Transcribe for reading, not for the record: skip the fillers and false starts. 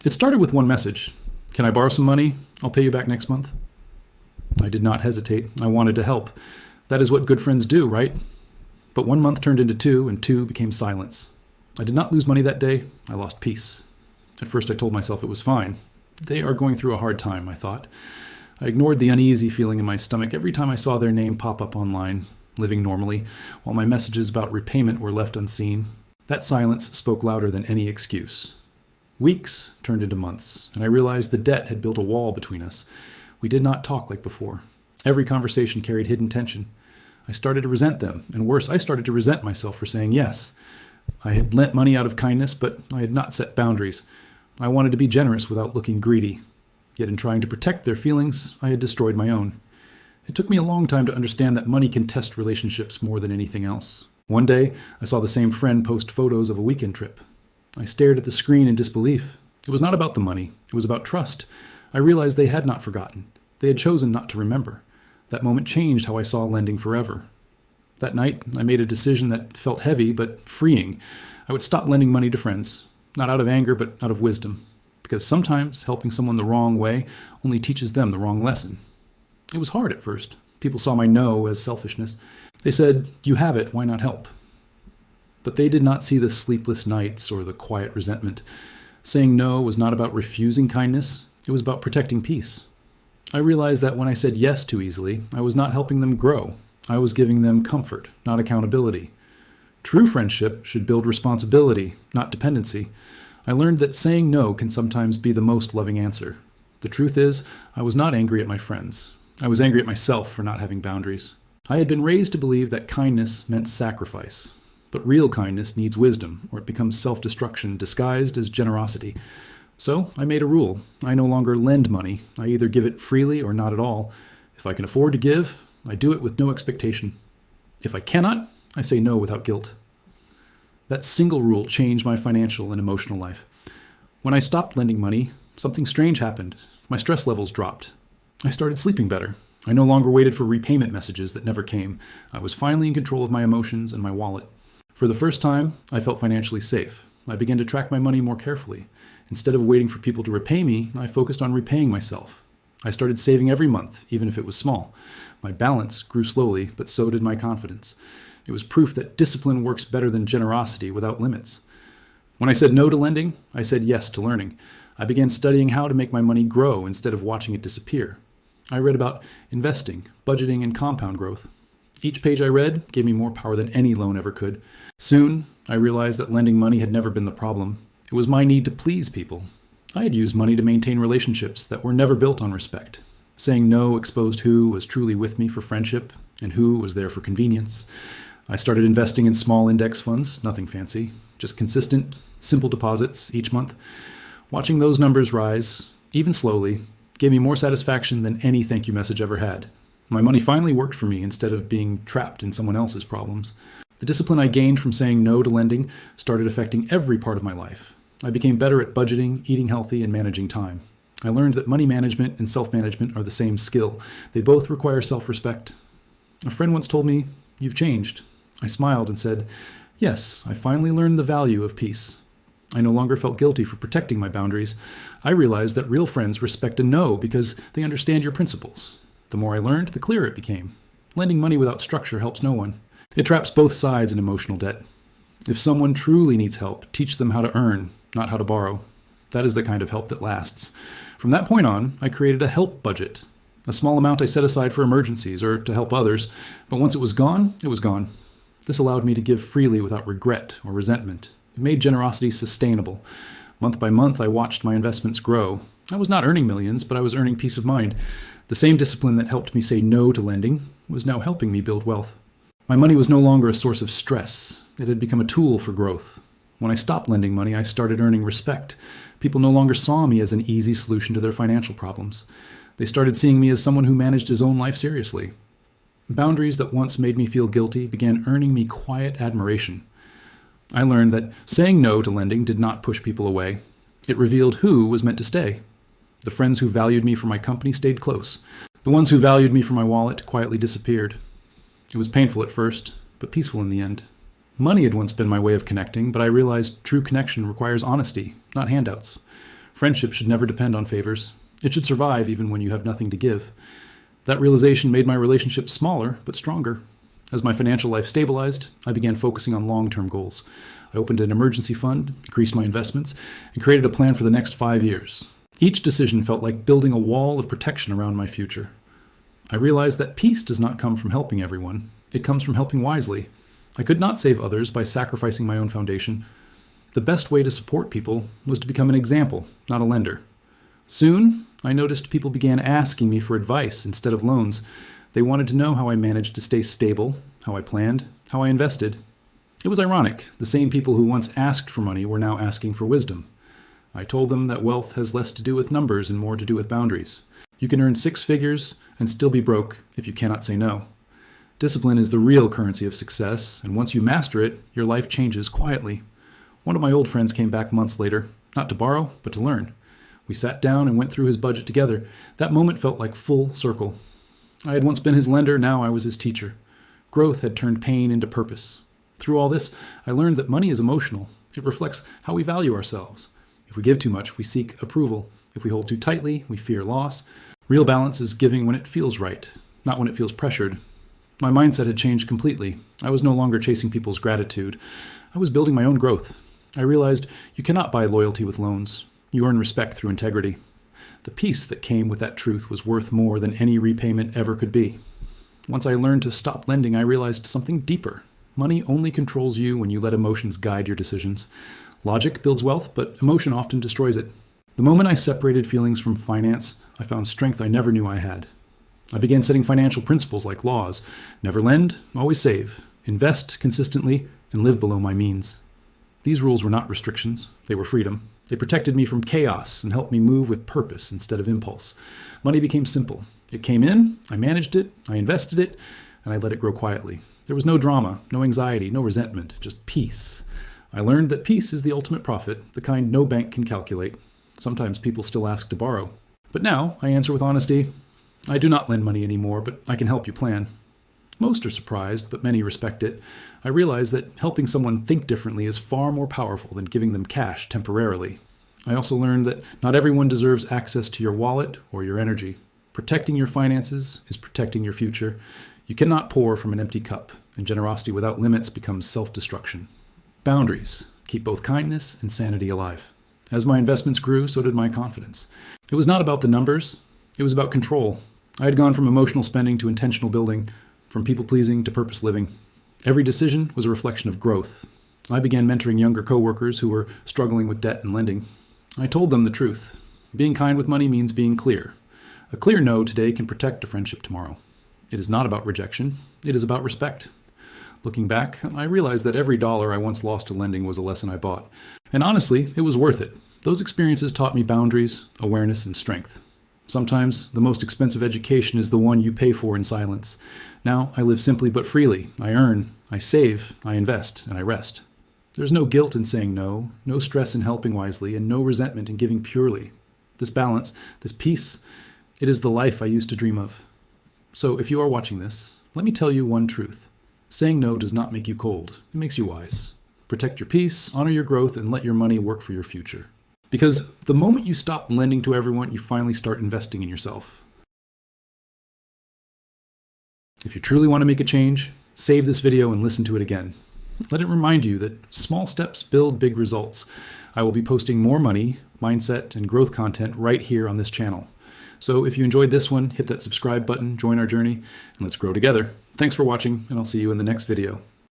It started with one message. Can I borrow some money? I'll pay you back next month. I did not hesitate. I wanted to help. That is what good friends do, right? But 1 month turned into 2, and 2 became silence. I did not lose money that day. I lost peace. At first I told myself it was fine. They are going through a hard time, I thought. I ignored the uneasy feeling in my stomach every time I saw their name pop up online, living normally, while my messages about repayment were left unseen. That silence spoke louder than any excuse. Weeks turned into months, and I realized the debt had built a wall between us. We did not talk like before. Every conversation carried hidden tension. I started to resent them, and worse, I started to resent myself for saying yes. I had lent money out of kindness, but I had not set boundaries. I wanted to be generous without looking greedy. Yet in trying to protect their feelings, I had destroyed my own. It took me a long time to understand that money can test relationships more than anything else. One day, I saw the same friend post photos of a weekend trip. I stared at the screen in disbelief. It was not about the money. It was about trust. I realized they had not forgotten. They had chosen not to remember. That moment changed how I saw lending forever. That night, I made a decision that felt heavy but freeing. I would stop lending money to friends, not out of anger, but out of wisdom. Because sometimes helping someone the wrong way only teaches them the wrong lesson. It was hard at first. People saw my no as selfishness. They said, "You have it, why not help?" But they did not see the sleepless nights or the quiet resentment. Saying no was not about refusing kindness. It was about protecting peace. I realized that when I said yes too easily, I was not helping them grow. I was giving them comfort, not accountability. True friendship should build responsibility, not dependency. I learned that saying no can sometimes be the most loving answer. The truth is, I was not angry at my friends. I was angry at myself for not having boundaries. I had been raised to believe that kindness meant sacrifice. But real kindness needs wisdom, or it becomes self-destruction disguised as generosity. So I made a rule. I no longer lend money. I either give it freely or not at all. If I can afford to give, I do it with no expectation. If I cannot, I say no without guilt. That single rule changed my financial and emotional life. When I stopped lending money, something strange happened. My stress levels dropped. I started sleeping better. I no longer waited for repayment messages that never came. I was finally in control of my emotions and my wallet. For the first time, I felt financially safe. I began to track my money more carefully. Instead of waiting for people to repay me, I focused on repaying myself. I started saving every month, even if it was small. My balance grew slowly, but so did my confidence. It was proof that discipline works better than generosity without limits. When I said no to lending, I said yes to learning. I began studying how to make my money grow instead of watching it disappear. I read about investing, budgeting, and compound growth. Each page I read gave me more power than any loan ever could. Soon, I realized that lending money had never been the problem. It was my need to please people. I had used money to maintain relationships that were never built on respect. Saying no exposed who was truly with me for friendship and who was there for convenience. I started investing in small index funds, nothing fancy, just consistent, simple deposits each month. Watching those numbers rise, even slowly, gave me more satisfaction than any thank you message ever had. My money finally worked for me instead of being trapped in someone else's problems. The discipline I gained from saying no to lending started affecting every part of my life. I became better at budgeting, eating healthy, and managing time. I learned that money management and self-management are the same skill. They both require self-respect. A friend once told me, "You've changed." I smiled and said, "Yes, I finally learned the value of peace." I no longer felt guilty for protecting my boundaries. I realized that real friends respect a no because they understand your principles. The more I learned, the clearer it became. Lending money without structure helps no one. It traps both sides in emotional debt. If someone truly needs help, teach them how to earn, not how to borrow. That is the kind of help that lasts. From that point on, I created a help budget. A small amount I set aside for emergencies or to help others, but once it was gone, it was gone. This allowed me to give freely without regret or resentment. It made generosity sustainable. Month by month, I watched my investments grow. I was not earning millions, but I was earning peace of mind. The same discipline that helped me say no to lending was now helping me build wealth. My money was no longer a source of stress. It had become a tool for growth. When I stopped lending money, I started earning respect. People no longer saw me as an easy solution to their financial problems. They started seeing me as someone who managed his own life seriously. Boundaries that once made me feel guilty began earning me quiet admiration. I learned that saying no to lending did not push people away. It revealed who was meant to stay. The friends who valued me for my company stayed close. The ones who valued me for my wallet quietly disappeared. It was painful at first, but peaceful in the end. Money had once been my way of connecting, but I realized true connection requires honesty, not handouts. Friendship should never depend on favors. It should survive even when you have nothing to give. That realization made my relationships smaller, but stronger. As my financial life stabilized, I began focusing on long-term goals. I opened an emergency fund, increased my investments, and created a plan for the next 5 years. Each decision felt like building a wall of protection around my future. I realized that peace does not come from helping everyone. It comes from helping wisely. I could not save others by sacrificing my own foundation. The best way to support people was to become an example, not a lender. Soon, I noticed people began asking me for advice instead of loans. They wanted to know how I managed to stay stable, how I planned, how I invested. It was ironic. The same people who once asked for money were now asking for wisdom. I told them that wealth has less to do with numbers and more to do with boundaries. You can earn 6 figures and still be broke if you cannot say no. Discipline is the real currency of success, and once you master it, your life changes quietly. One of my old friends came back months later, not to borrow, but to learn. We sat down and went through his budget together. That moment felt like full circle. I had once been his lender, now I was his teacher. Growth had turned pain into purpose. Through all this, I learned that money is emotional. It reflects how we value ourselves. If we give too much, we seek approval. If we hold too tightly, we fear loss. Real balance is giving when it feels right, not when it feels pressured. My mindset had changed completely. I was no longer chasing people's gratitude. I was building my own growth. I realized you cannot buy loyalty with loans. You earn respect through integrity. The peace that came with that truth was worth more than any repayment ever could be. Once I learned to stop lending, I realized something deeper. Money only controls you when you let emotions guide your decisions. Logic builds wealth, but emotion often destroys it. The moment I separated feelings from finance, I found strength I never knew I had. I began setting financial principles like laws. Never lend, always save, invest consistently, and live below my means. These rules were not restrictions, they were freedom. They protected me from chaos and helped me move with purpose instead of impulse. Money became simple. It came in, I managed it, I invested it, and I let it grow quietly. There was no drama, no anxiety, no resentment, just peace. I learned that peace is the ultimate profit, the kind no bank can calculate. Sometimes people still ask to borrow. But now, I answer with honesty, I do not lend money anymore, but I can help you plan. Most are surprised, but many respect it. I realize that helping someone think differently is far more powerful than giving them cash temporarily. I also learned that not everyone deserves access to your wallet or your energy. Protecting your finances is protecting your future. You cannot pour from an empty cup, and generosity without limits becomes self-destruction. Boundaries keep both kindness and sanity alive. As my investments grew, so did my confidence. It was not about the numbers, it was about control. I had gone from emotional spending to intentional building, from people-pleasing to purpose living. Every decision was a reflection of growth. I began mentoring younger coworkers who were struggling with debt and lending. I told them the truth. Being kind with money means being clear. A clear no today can protect a friendship tomorrow. It is not about rejection. It is about respect. Looking back, I realized that every dollar I once lost to lending was a lesson I bought. And honestly, it was worth it. Those experiences taught me boundaries, awareness, and strength. Sometimes the most expensive education is the one you pay for in silence. Now I live simply but freely. I earn, I save, I invest, and I rest. There's no guilt in saying no, no stress in helping wisely, and no resentment in giving purely. This balance, this peace, it is the life I used to dream of. So if you are watching this, let me tell you one truth. Saying no does not make you cold. It makes you wise. Protect your peace, honor your growth, and let your money work for your future. Because the moment you stop lending to everyone, you finally start investing in yourself. If you truly want to make a change, save this video and listen to it again. Let it remind you that small steps build big results. I will be posting more money, mindset, and growth content right here on this channel. So if you enjoyed this one, hit that subscribe button, join our journey, and let's grow together. Thanks for watching, and I'll see you in the next video.